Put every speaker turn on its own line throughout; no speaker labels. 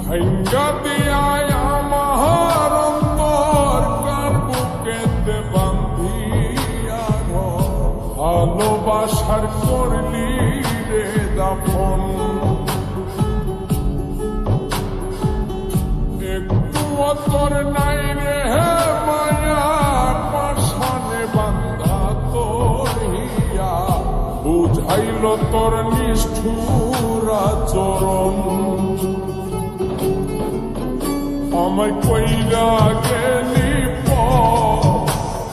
ভাঙ্গা দিয়ায় আমার অন্তর কার বুকেতে বান্ধিয়া ভালোবাসার করলি রে দাফন একটু তোর নাই রে মায়া পাশানে বান্ধা তোর হিয়া বুঝাইল তোর নিষ্ঠুর আচরণ আমায় কইরা গেলি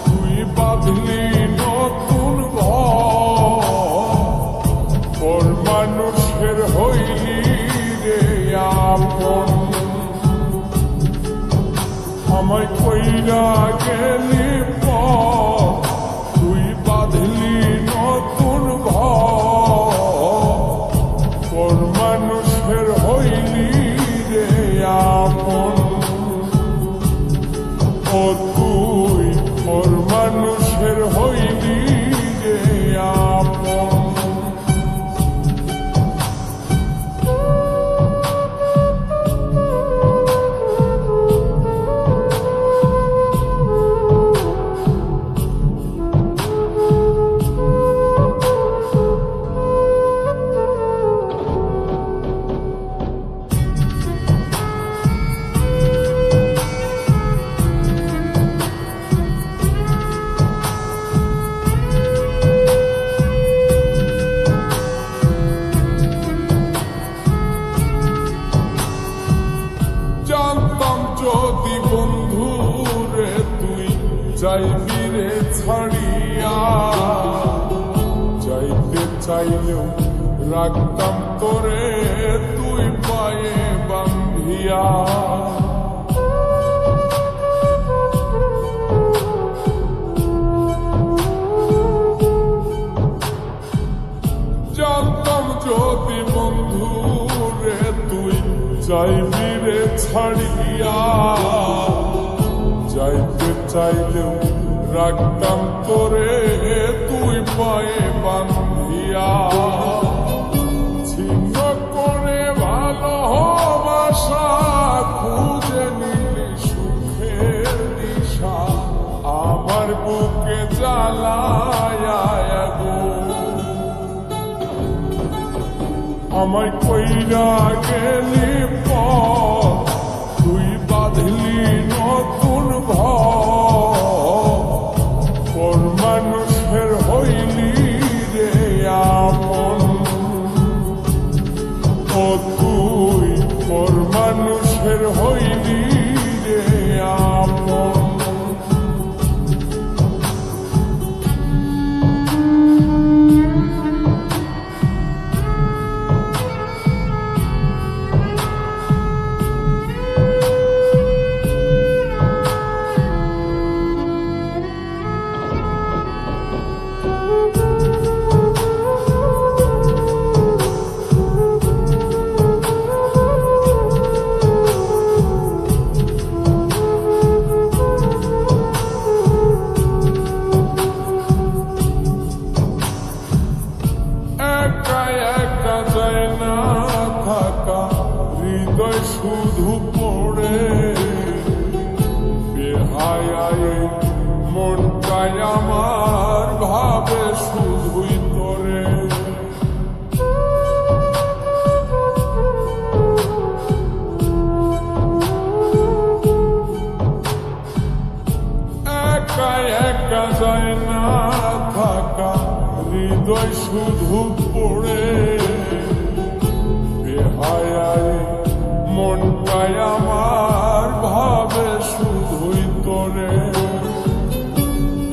তুই বাঁধলি নতুন ঘর মানুষের হইলি রে আপন আমায় কইরা গেলি তুই বাঁধলি নতুন ঘর মানুষের হইলি রে আপন ও তুই ওর মানুষের হইলি রে আপন যদি বন্ধু রে তুই যাইবি রে ছাড়িয়া যাইতে চাইলেও রাখতাম তোরে তুই পায়ে বান্ধিয়া জানতাম যদি বন্ধু রে তুই যাইবি রে ছাড়িয়া যাইতে চাইলেও রাখতাম তোরে তুই পায়ে বান্ধিয়া ছিন্ন করে ভালোবাসা খুঁজে নিলি সুখের দিশা আমার বুকে জ্বালায় আমায় কইরা গেলি তুই বাঁধলি নতুন ঘর মানুষের হইলি রে আপন ও তুই ওর মানুষের হইলি রে আপন হৃদয় শুধু পড়ে বেহায় মনটাই আমার ভাবে শুধুই তোরে একা একা যায় না থাকা হৃদয় শুধু পড়ে বেহায় মনটাই আমার ভাবে শুধুই তোরে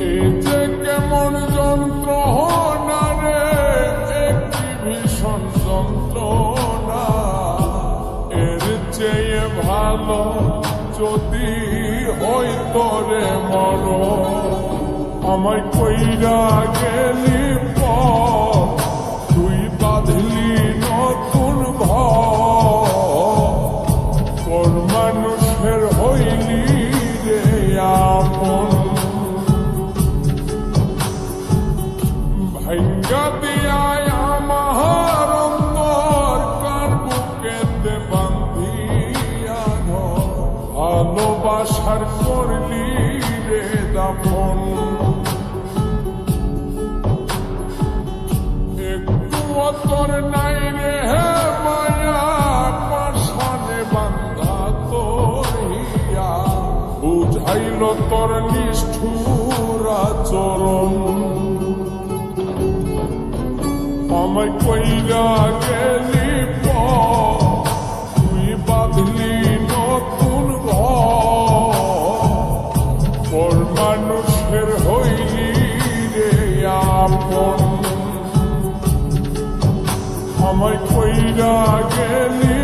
এই যে কেমন যন্ত্রণা রে একটি ভীষণ যন্ত্রণা এর চেয়ে ভালো যদি হই তোরে মর আমায় কইরা গেলি তুই বাঁধলি নতুন ঘর মানুষের হইলি রে আপন ভাঙ্গা দিয়ায় আমার অন্তর কার বুকেতে বান্ধিয়া আপন একটু তোর নাই রে হে মায়া পাশানে বান্ধা তোর হিয়া বুঝাইল তোর নিষ্ঠুর আচরণ আমায় কইরা গেলি তুই বাঁধলি নতুন ঘর মানুষের হইলি রে আপন আমায় কইরা গেলি